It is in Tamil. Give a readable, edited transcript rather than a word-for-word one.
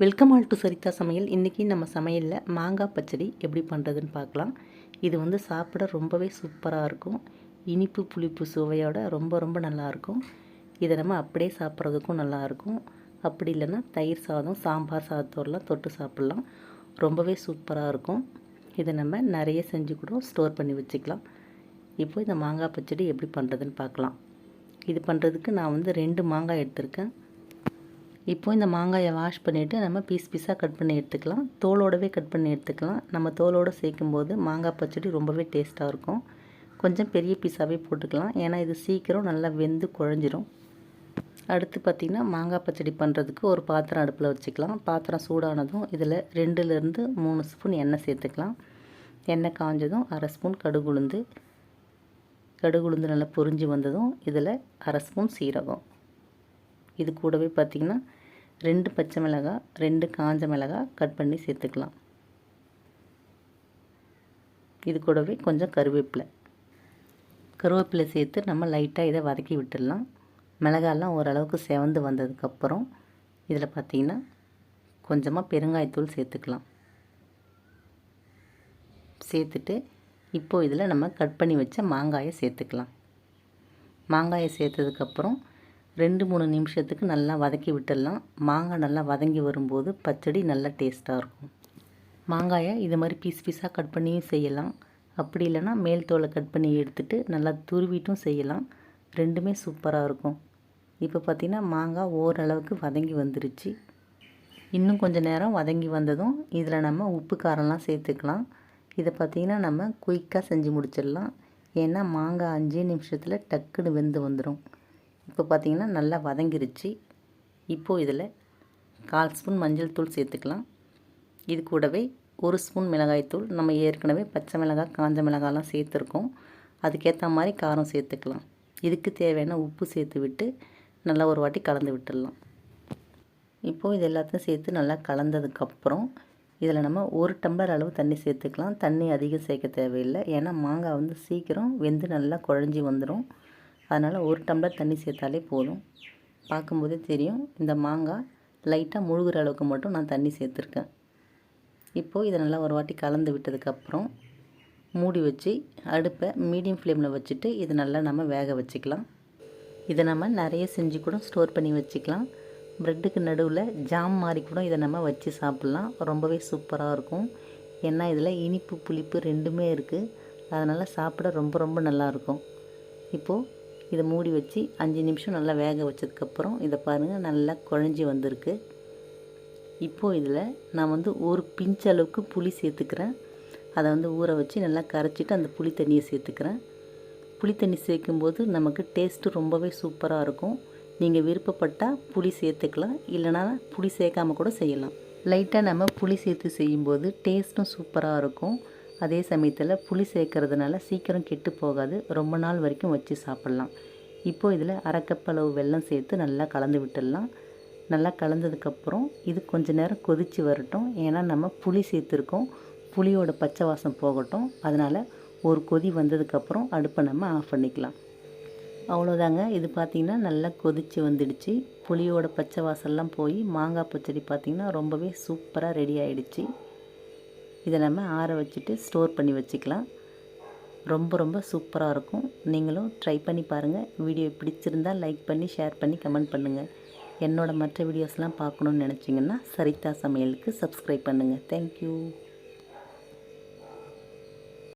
வெல்கம் ஆல் டு சரிதா சமையல். இன்றைக்கி நம்ம சமையலில் மாங்காய் பச்சடி எப்படி பண்ணுறதுன்னு பார்க்கலாம். இது வந்து சாப்பிட ரொம்பவே சூப்பராக இருக்கும். இனிப்பு புளிப்பு சுவையோட ரொம்ப நல்லாயிருக்கும். இதை நம்ம அப்படியே சாப்பிட்றதுக்கும் நல்லாயிருக்கும். அப்படி இல்லைன்னா தயிர் சாதம், சாம்பார் சாதத்தோடலாம் தொட்டு சாப்பிட்லாம். ரொம்பவே சூப்பராக இருக்கும். இதை நம்ம நிறைய செஞ்சு கூட ஸ்டோர் பண்ணி வச்சுக்கலாம். இப்போ இந்த மாங்காய் பச்சடி எப்படி பண்ணுறதுன்னு பார்க்கலாம். இது பண்ணுறதுக்கு நான் வந்து 2 மாங்காய் எடுத்திருக்கேன். இப்போ இந்த மாங்காயை வாஷ் பண்ணிவிட்டு நம்ம பீஸாக கட் பண்ணி எடுத்துக்கலாம். தோலோடவே கட் பண்ணி எடுத்துக்கலாம். நம்ம தோலோடு சேர்க்கும்போது மாங்காய் பச்சடி ரொம்பவே டேஸ்ட்டாக இருக்கும். கொஞ்சம் பெரிய பீஸாகவே போட்டுக்கலாம், ஏன்னா இது சீக்கிரம் நல்லா வெந்து குழஞ்சிரும். அடுத்து பார்த்திங்கன்னா மாங்காய் பச்சடி பண்ணுறதுக்கு ஒரு பாத்திரம் அடுப்பில் வச்சுக்கலாம். பாத்திரம் சூடானதும் இதில் 2லேருந்து 3 ஸ்பூன் எண்ணெய் சேர்த்துக்கலாம். எண்ணெய் காஞ்சதும் 1/2 ஸ்பூன் கடுகுளுந்து நல்லா பொரிஞ்சு வந்ததும் இதில் 1/2 ஸ்பூன் சீரகம். இது கூடவே பார்த்திங்கன்னா 2 பச்சை மிளகாய், 2 காஞ்ச மிளகாய் கட் பண்ணி சேர்த்துக்கலாம். இது கூடவே கொஞ்சம் கருவேப்பிலை சேர்த்து நம்ம லைட்டாக இதை வதக்கி விட்டுடலாம். மிளகாயெல்லாம் ஓரளவுக்கு செவந்து வந்ததுக்கப்புறம் இதில் பார்த்திங்கன்னா கொஞ்சமாக பெருங்காயத்தூள் சேர்த்துக்கலாம். சேர்த்துட்டு இப்போது இதில் நம்ம கட் பண்ணி வச்ச மாங்காயை சேர்த்துக்கலாம். மாங்காயை சேர்த்ததுக்கப்புறம் 2-3 நிமிஷத்துக்கு நல்லா வதக்கி விட்டுடலாம். மாங்காய் நல்லா வதங்கி வரும்போது பச்சடி நல்லா டேஸ்ட்டாக இருக்கும். மாங்காயை இது மாதிரி பீஸாக கட் பண்ணியும் செய்யலாம். அப்படி இல்லைன்னா மேல் தோலை கட் பண்ணி எடுத்துகிட்டு நல்லா துருவிட்டும் செய்யலாம். ரெண்டுமே சூப்பராக இருக்கும். இப்போ பார்த்திங்கன்னா மாங்காய் ஓரளவுக்கு வதங்கி வந்துருச்சு. இன்னும் கொஞ்சம் நேரம் வதங்கி வந்ததும் இதில் நம்ம உப்பு காரம்லாம் சேர்த்துக்கலாம். இதை பார்த்திங்கன்னா நம்ம குயிக்காக செஞ்சு முடிச்சிடலாம். ஏன்னா மாங்காய் 5 நிமிஷத்தில் டக்குன்னு வெந்து வந்துடும். இப்போ பார்த்திங்கன்னா நல்லா வதங்கிருச்சு. இப்போது இதில் 1/4 ஸ்பூன் மஞ்சள் தூள் சேர்த்துக்கலாம். இது கூடவே 1 ஸ்பூன் மிளகாய்த்தூள். நம்ம ஏற்கனவே பச்சை மிளகாய், காஞ்ச மிளகாய்லாம் சேர்த்துருக்கோம். அதுக்கேற்ற மாதிரி காரம் சேர்த்துக்கலாம். இதுக்கு தேவையான உப்பு சேர்த்து விட்டு நல்லா ஒரு வாட்டி கலந்து விட்டுடலாம். இப்போது இது எல்லாத்தையும் சேர்த்து நல்லா கலந்ததுக்கப்புறம் இதில் நம்ம 1 டம்ளர் அளவு தண்ணி சேர்த்துக்கலாம். தண்ணி அதிகம் சேர்க்க தேவையில்லை, ஏன்னா மாங்காய் வந்து சீக்கிரம் வெந்து நல்லா குழஞ்சி வந்துடும். அதனால் 1 டம்ளர் தண்ணி சேர்த்தாலே போதும். பார்க்கும்போதே தெரியும், இந்த மாங்காய் லைட்டாக முழுகிற அளவுக்கு மட்டும் நான் தண்ணி சேர்த்துருக்கேன். இப்போது இதை நல்லா ஒரு வாட்டி கலந்து விட்டதுக்கப்புறம் மூடி வச்சு அடுப்பை மீடியம் ஃப்ளேமில் வச்சுட்டு இதை நல்லா நம்ம வேக வச்சுக்கலாம். இதை நம்ம நிறைய செஞ்சு கூட ஸ்டோர் பண்ணி வச்சுக்கலாம். ப்ரெட்டுக்கு நடுவில் ஜாம் மாதிரி கூட இதை நம்ம வச்சு சாப்பிட்லாம். ரொம்பவே சூப்பராக இருக்கும். ஏன்னா இதில் இனிப்பு புளிப்பு ரெண்டுமே இருக்குது. அதனால் சாப்பிட ரொம்ப நல்லாயிருக்கும். இப்போது இதை மூடி வச்சு 5 நிமிஷம் நல்லா வேக வச்சதுக்கப்புறம் இதை பாருங்கள் நல்லா குழஞ்சி வந்திருக்கு. இப்போது இதில் நான் வந்து ஒரு பிஞ்ச் அளவுக்கு புளி சேர்த்துக்கிறேன். அதை வந்து ஊற வச்சு நல்லா கரைச்சிட்டு அந்த புளி தண்ணியை சேர்த்துக்கிறேன். புளி தண்ணி சேர்க்கும்போது நமக்கு டேஸ்ட்டு ரொம்பவே சூப்பராக இருக்கும். நீங்கள் விருப்பப்பட்டால் புளி சேர்த்துக்கலாம், இல்லைனா புளி சேர்க்காமல் கூட செய்யலாம். லைட்டாக நம்ம புளி சேர்த்து செய்யும்போது டேஸ்ட்டும் சூப்பராக இருக்கும். அதே சமயத்தில் புளி சேர்க்கறதுனால சீக்கிரம் கெட்டு போகாது. ரொம்ப நாள் வரைக்கும் வச்சு சாப்பிட்லாம். இப்போது இதில் 1/2 கப் அளவு வெல்லம் சேர்த்து நல்லா கலந்து விட்டுடலாம். நல்லா கலந்ததுக்கப்புறம் இது கொஞ்சம் நேரம் கொதித்து வரட்டும். ஏன்னா நம்ம புளி சேர்த்துருக்கோம். புளியோட பச்சை வாசம் போகட்டும். அதனால் ஒரு கொதி வந்ததுக்கப்புறம் அடுப்பை நம்ம ஆஃப் பண்ணிக்கலாம். அவ்வளோதாங்க. இது பார்த்திங்கன்னா நல்லா கொதித்து வந்துடுச்சு. புளியோட பச்சை வாசம்லாம் போய் மாங்காய் பச்சடி பார்த்திங்கன்னா ரொம்பவே சூப்பராக ரெடி ஆகிடுச்சு. இதை நம்ம ஆற வச்சுட்டு ஸ்டோர் பண்ணி வச்சுக்கலாம். ரொம்ப சூப்பராக இருக்கும். நீங்களும் ட்ரை பண்ணி பாருங்கள். வீடியோ பிடிச்சிருந்தால் லைக் பண்ணி, ஷேர் பண்ணி, கமெண்ட் பண்ணுங்கள். என்னோடய மற்ற வீடியோஸ்லாம் பார்க்கணுன்னு நினச்சிங்கன்னா சரிதா சமையலுக்கு சப்ஸ்கிரைப் பண்ணுங்கள். தேங்க்யூ.